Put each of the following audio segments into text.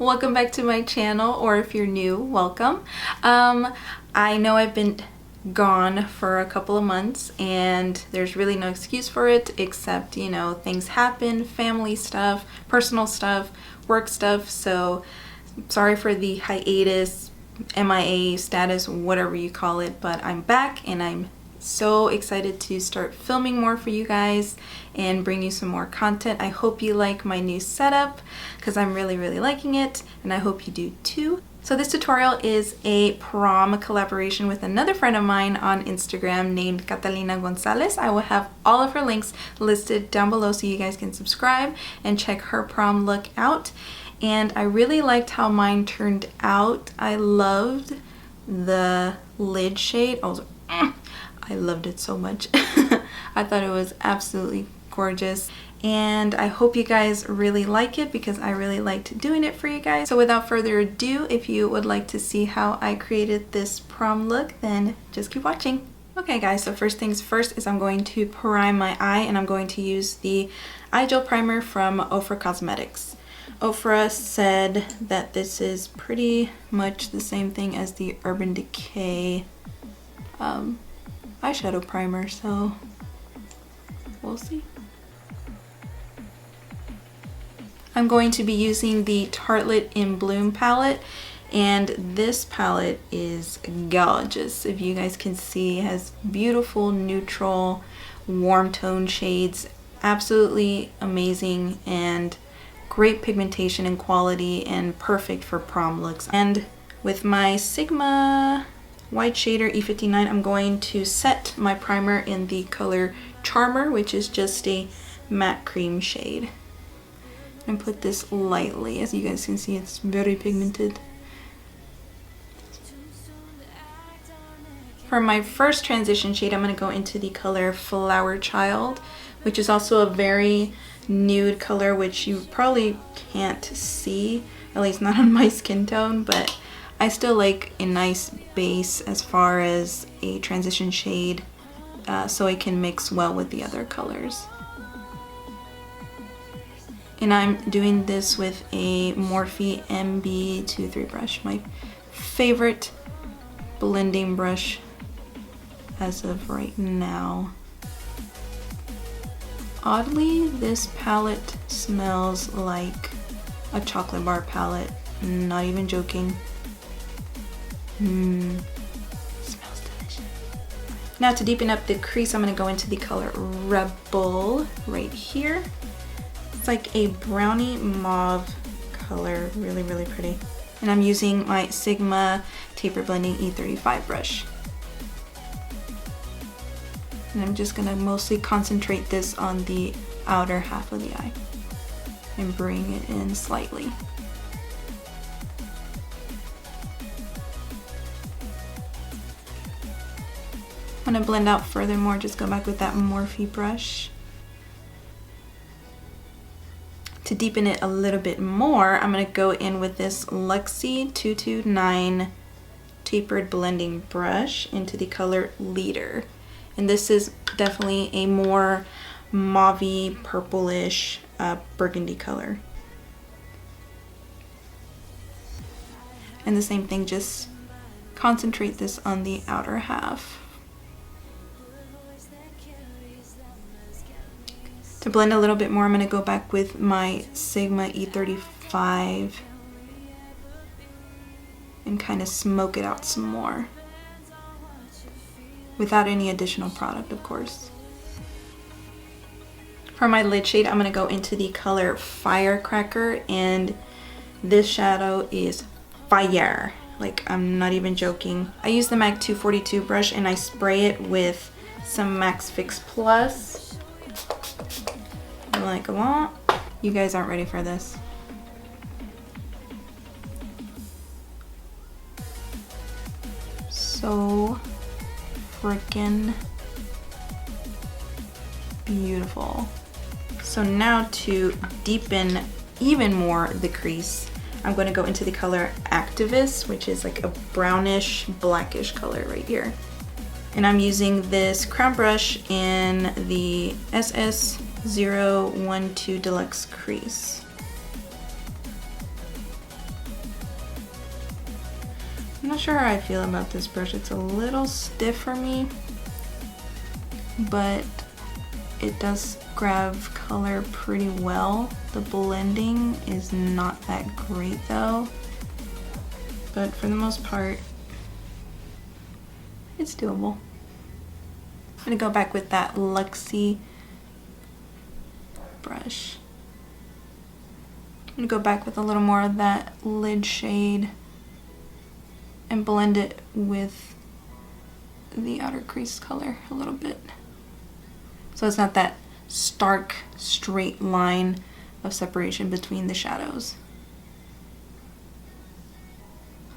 welcome back to my channel, or if you're new, welcome. I know I've been gone for a couple of months and there's really no excuse for it except, you know, things happen, family stuff, personal stuff, work stuff. So sorry for the hiatus, MIA status, whatever you call it, but I'm back and I'm so excited to start filming more for you guys and bring you some more content. I hope you like my new setup because I'm really liking it, and I hope you do too. So this tutorial is a prom collaboration with another friend of mine on Instagram named Catalina Gonzalez. I will have all of her links listed down below so you guys can subscribe and check her prom look out. And I really liked how mine turned out. I loved the lid shade. I loved it so much. I thought it was absolutely gorgeous, and I hope you guys really like it because I really liked doing it for you guys. So without further ado, if you would like to see how I created this prom look, then just keep watching. Okay guys, so first things first is I'm going to prime my eye, and I'm going to use the eye gel primer from Ofra Cosmetics. Ofra said that this is pretty much the same thing as the Urban Decay eyeshadow primer, so we'll see. I'm going to be using the Tartelette in Bloom palette, and this palette is gorgeous. If you guys can see, it has beautiful neutral warm tone shades, absolutely amazing and great pigmentation and quality, and perfect for prom looks. And with my Sigma White Shader E59, I'm going to set my primer in the color Charmer, which is just a matte cream shade. And put this lightly. As you guys can see, it's very pigmented. For my first transition shade, I'm going to go into the color Flower Child, which is also a very nude color, which you probably can't see, at least not on my skin tone, but I still like a nice base as far as a transition shade, so it can mix well with the other colors. And I'm doing this with a Morphe MB23 brush, my favorite blending brush as of right now. Oddly, this palette smells like a chocolate bar palette, not even joking. Smells delicious. Now to deepen up the crease, I'm going to go into the color Rebel right here. It's like a brownie mauve color, really pretty. And I'm using my Sigma Taper Blending E35 brush. And I'm just going to mostly concentrate this on the outer half of the eye and bring it in slightly. I'm going to blend out furthermore, just go back with that Morphe brush. To deepen it a little bit more, I'm going to go in with this Luxie 229 tapered blending brush into the color Leader. And this is definitely a more mauve-y, purplish, burgundy color. And the same thing, just concentrate this on the outer half. To blend a little bit more, I'm going to go back with my Sigma E35 and kind of smoke it out some more. Without any additional product, of course. For my lid shade, I'm going to go into the color Firecracker, and this shadow is fire. Like, I'm not even joking. I use the MAC 242 brush and I spray it with some Max Fix Plus. I'm like, what? You guys aren't ready for this. So freaking beautiful. So now to deepen even more the crease, I'm going to go into the color Activist, which is like a brownish blackish color right here. And I'm using this crown brush in the SS012 Deluxe Crease. I'm not sure how I feel about this brush. It's a little stiff for me, but it does grab color pretty well. The blending is not that great though, but for the most part, it's doable. I'm gonna go back with that Luxie brush. I'm gonna go back with a little more of that lid shade and blend it with the outer crease color a little bit. So it's not that stark, straight line of separation between the shadows.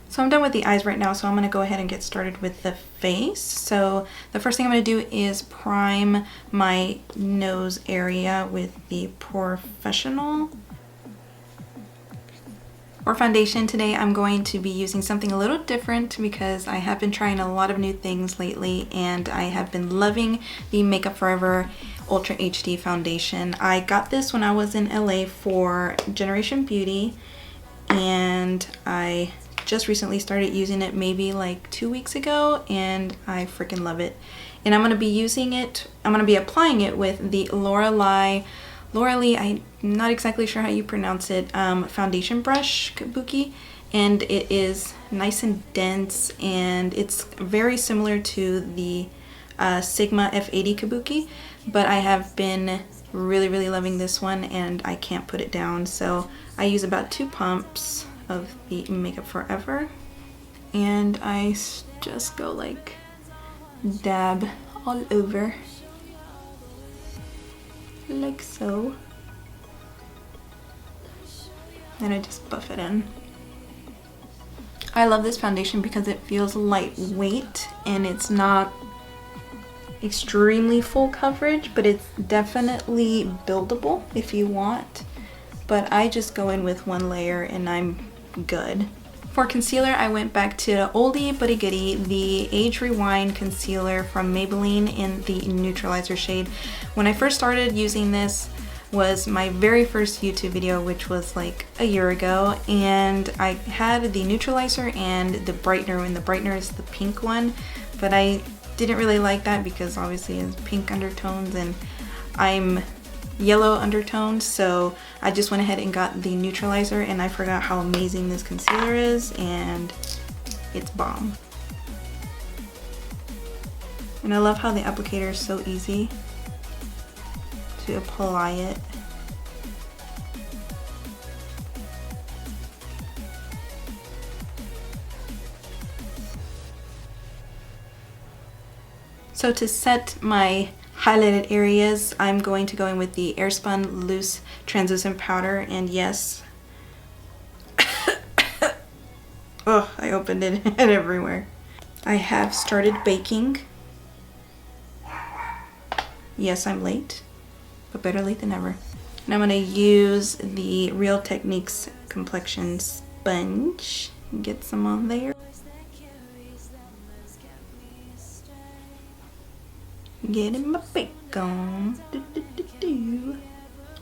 So I'm done with the eyes right now, so I'm gonna go ahead and get started with the face. So the first thing I'm gonna do is prime my nose area with the Porefesional. For foundation today, I'm going to be using something a little different because I have been trying a lot of new things lately, and I have been loving the Makeupforever Ultra HD foundation. I got this when I was in LA for Generation Beauty, and I just recently started using it maybe like 2 weeks ago, and I freaking love it. And I'm gonna be applying it with the Lorelei, I'm not exactly sure how you pronounce it, foundation brush kabuki, and it is nice and dense, and it's very similar to the Sigma F80 kabuki, but I have been really loving this one, and I can't put it down. So I use about 2 pumps of the Makeupforever, and I just go like dab all over like so, and I just buff it in. I love this foundation because it feels lightweight and it's not extremely full coverage, but it's definitely buildable if you want. But I just go in with 1 layer and I'm good. For concealer, I went back to oldie but a goodie, the Age Rewind concealer from Maybelline in the neutralizer shade. When I first started using this was my very first YouTube video, which was like a year ago, and I had the neutralizer and the brightener, and the brightener is the pink one, but I didn't really like that because obviously it's pink undertones and I'm yellow undertones, so I just went ahead and got the neutralizer, and I forgot how amazing this concealer is, and it's bomb. And I love how the applicator is so easy to apply it. So to set my highlighted areas, I'm going to go in with the Airspun Loose Translucent Powder, and yes, oh, I opened it and everywhere. I have started baking. Yes, I'm late, but better late than never. And I'm gonna use the Real Techniques complexion sponge, get some on there. Getting my bake on.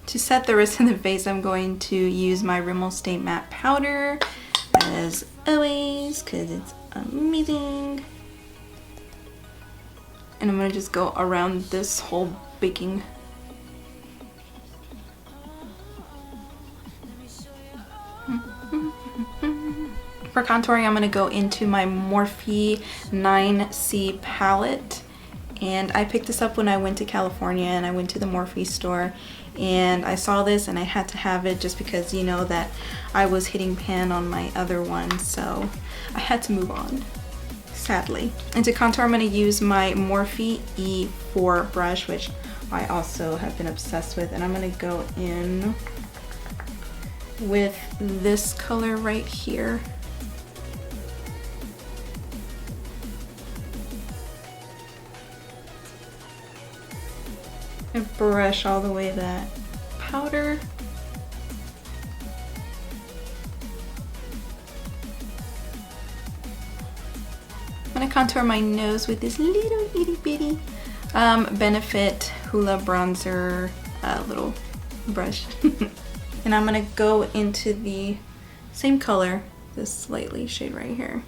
To set the rest of the face, I'm going to use my Rimmel Stay Matte Powder, as always, because it's amazing. And I'm going to just go around this whole baking. For contouring, I'm going to go into my Morphe 9C palette. And I picked this up when I went to California, and I went to the Morphe store, and I saw this and I had to have it just because, you know, that I was hitting pan on my other one, so I had to move on, sadly. And to contour, I'm going to use my Morphe E4 brush, which I also have been obsessed with, and I'm going to go in with this color right here. And brush all the way that powder. I'm gonna contour my nose with this little itty bitty Benefit Hoola bronzer little brush. And I'm gonna go into the same color, this slightly shade right here.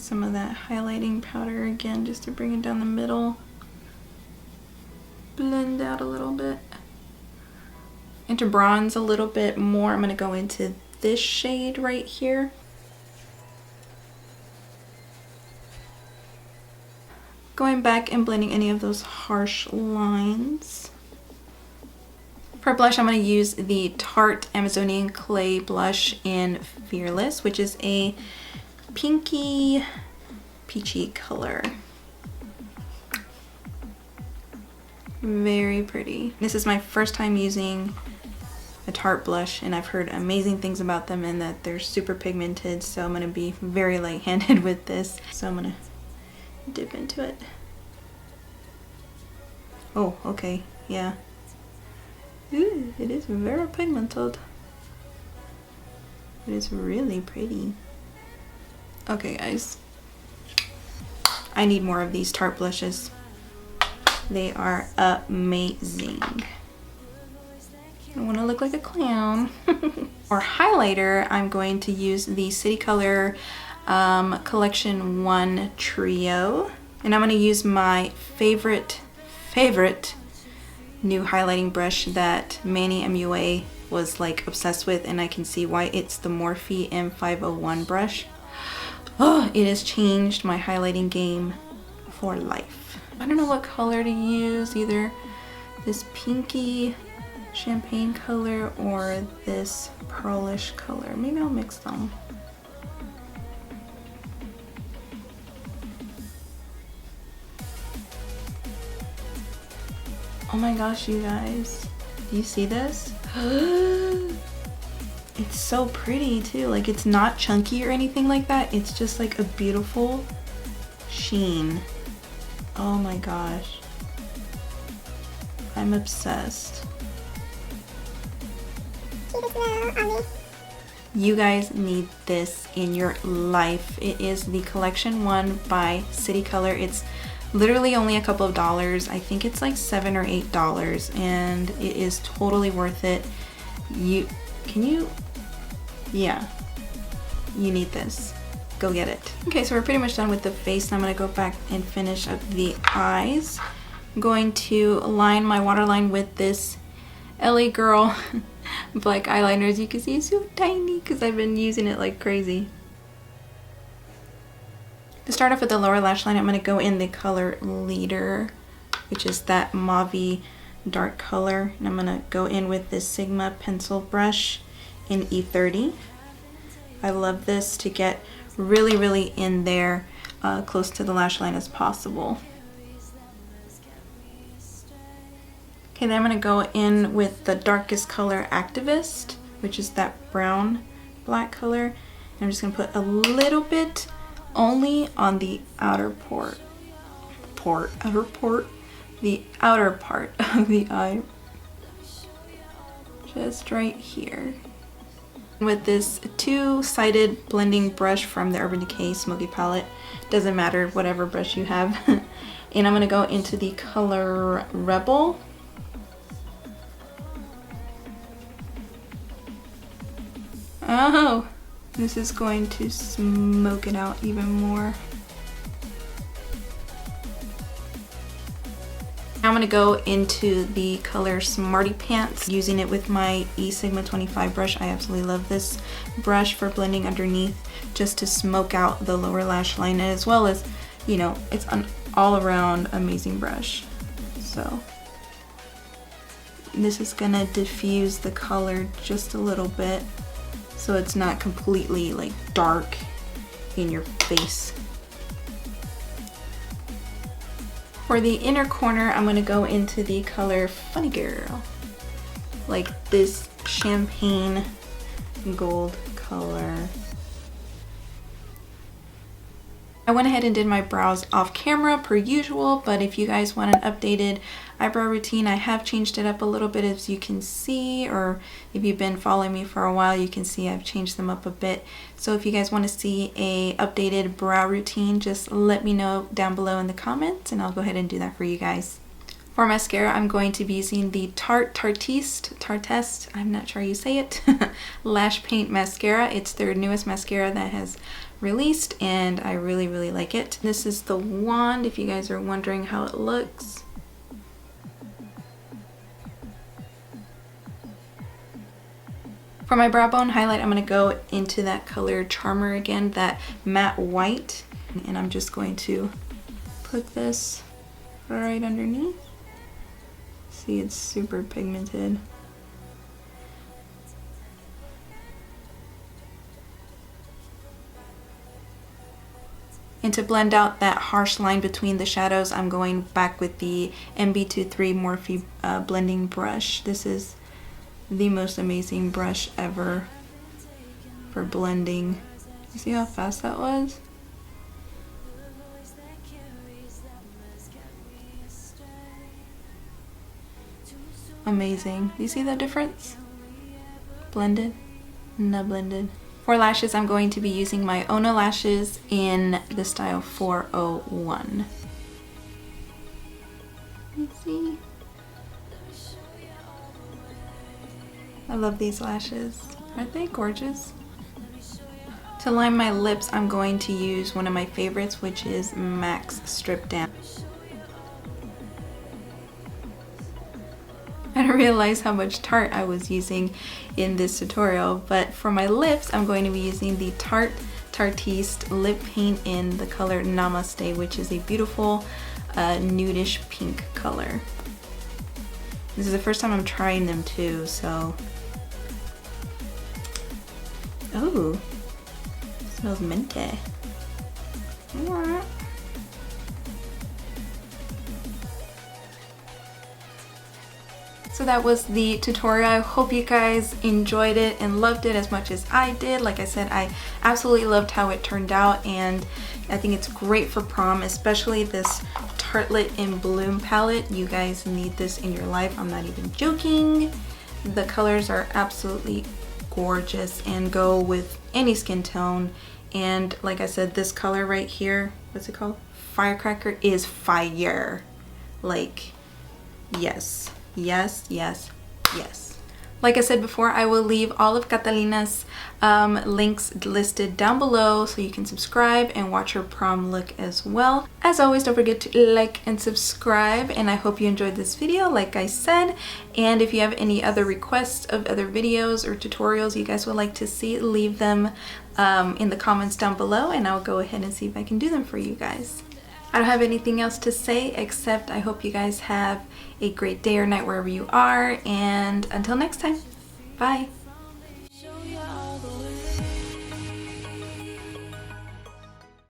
some of that highlighting powder again just to bring it down the middle. Blend out a little bit. And to bronze a little bit more, I'm going to go into this shade right here. Going back and blending any of those harsh lines. For blush, I'm going to use the Tarte Amazonian Clay Blush in Fearless, which is a pinky, peachy color. Very pretty. This is my first time using a Tarte blush, and I've heard amazing things about them and that they're super pigmented, so I'm going to be very light-handed with this. So I'm going to dip into it. Oh, okay, yeah. Ooh, it is very pigmented. It is really pretty. Okay, guys. I need more of these Tarte blushes. They are amazing. I want to look like a clown. For highlighter, I'm going to use the City Color Collection 1 Trio. And I'm going to use my favorite new highlighting brush that Manny MUA was like obsessed with, and I can see why. It's the Morphe M501 brush. Oh, it has changed my highlighting game for life. I don't know what color to use, either this pinky champagne color or this pearlish color. Maybe I'll mix them. Oh my gosh, you guys. Do you see this? It's so pretty too. Like, it's not chunky or anything like that. It's just like a beautiful sheen. Oh my gosh. I'm obsessed. You guys need this in your life. It is the Collection 1 by City Color. It's literally only a couple of dollars. I think it's like $7 or $8, and it is totally worth it. Yeah, you need this. Go get it. Okay, so we're pretty much done with the face. I'm gonna go back and finish up the eyes. I'm going to line my waterline with this LA Girl black eyeliner. As you can see, it's so tiny because I've been using it like crazy. To start off with the lower lash line, I'm going to go in the color Leader, which is that mauve dark color. And I'm going to go in with this Sigma pencil brush in E30. I love this to get really in there, close to the lash line as possible. Okay, then I'm going to go in with the darkest color Activist, which is that brown black color. And I'm just going to put a little bit only on the outer part of the eye, just right here. With this two-sided blending brush from the Urban Decay Smoky Palette, doesn't matter whatever brush you have. And I'm going to go into the color Rebel. Oh, this is going to smoke it out even more. Now I'm going to go into the color Smarty Pants, using it with my E Sigma 25 brush. I absolutely love this brush for blending underneath, just to smoke out the lower lash line, as well as, you know, it's an all-around amazing brush. So this is going to diffuse the color just a little bit, so it's not completely like dark in your face. For the inner corner, I'm going to go into the color Funny Girl, like this champagne gold color. I went ahead and did my brows off camera per usual, but if you guys want an updated eyebrow routine, I have changed it up a little bit, as you can see, or if you've been following me for a while, you can see I've changed them up a bit. So if you guys want to see a updated brow routine, just let me know down below in the comments and I'll go ahead and do that for you guys. For mascara, I'm going to be using the Tarteste, I'm not sure how you say it, Lash Paint Mascara. It's their newest mascara that has released, and I really, really like it. This is the wand, if you guys are wondering how it looks. For my brow bone highlight, I'm going to go into that color Charmer again, that matte white, and I'm just going to put this right underneath. See, it's super pigmented. And to blend out that harsh line between the shadows, I'm going back with the MB23 Morphe blending brush. This is the most amazing brush ever for blending. You see how fast that was? Amazing. Do you see the difference? Blended, not blended. For lashes, I'm going to be using my Onolashes in the style 401. You see? I love these lashes. Aren't they gorgeous? To line my lips, I'm going to use one of my favorites, which is MAC's Stripdown. I didn't realize how much Tarte I was using in this tutorial, but for my lips, I'm going to be using the Tartiste lip paint in the color Namaste, which is a beautiful nudish pink color. This is the first time I'm trying them too, so... Oh, smells minty. So that was the tutorial. I hope you guys enjoyed it and loved it as much as I did. Like I said, I absolutely loved how it turned out, and I think it's great for prom, especially this Tartelette in Bloom palette. You guys need this in your life. I'm not even joking. The colors are absolutely gorgeous and go with any skin tone. And like I said, this color right here, what's it called? Firecracker, is fire. Like, yes. Yes, yes, yes. Like I said before, I will leave all of Catalina's links listed down below so you can subscribe and watch her prom look as well. As always, don't forget to like and subscribe, and I hope you enjoyed this video, like I said. And if you have any other requests of other videos or tutorials you guys would like to see, leave them in the comments down below, and I'll go ahead and see if I can do them for you guys. I don't have anything else to say except I hope you guys have a great day or night wherever you are, and until next time, bye.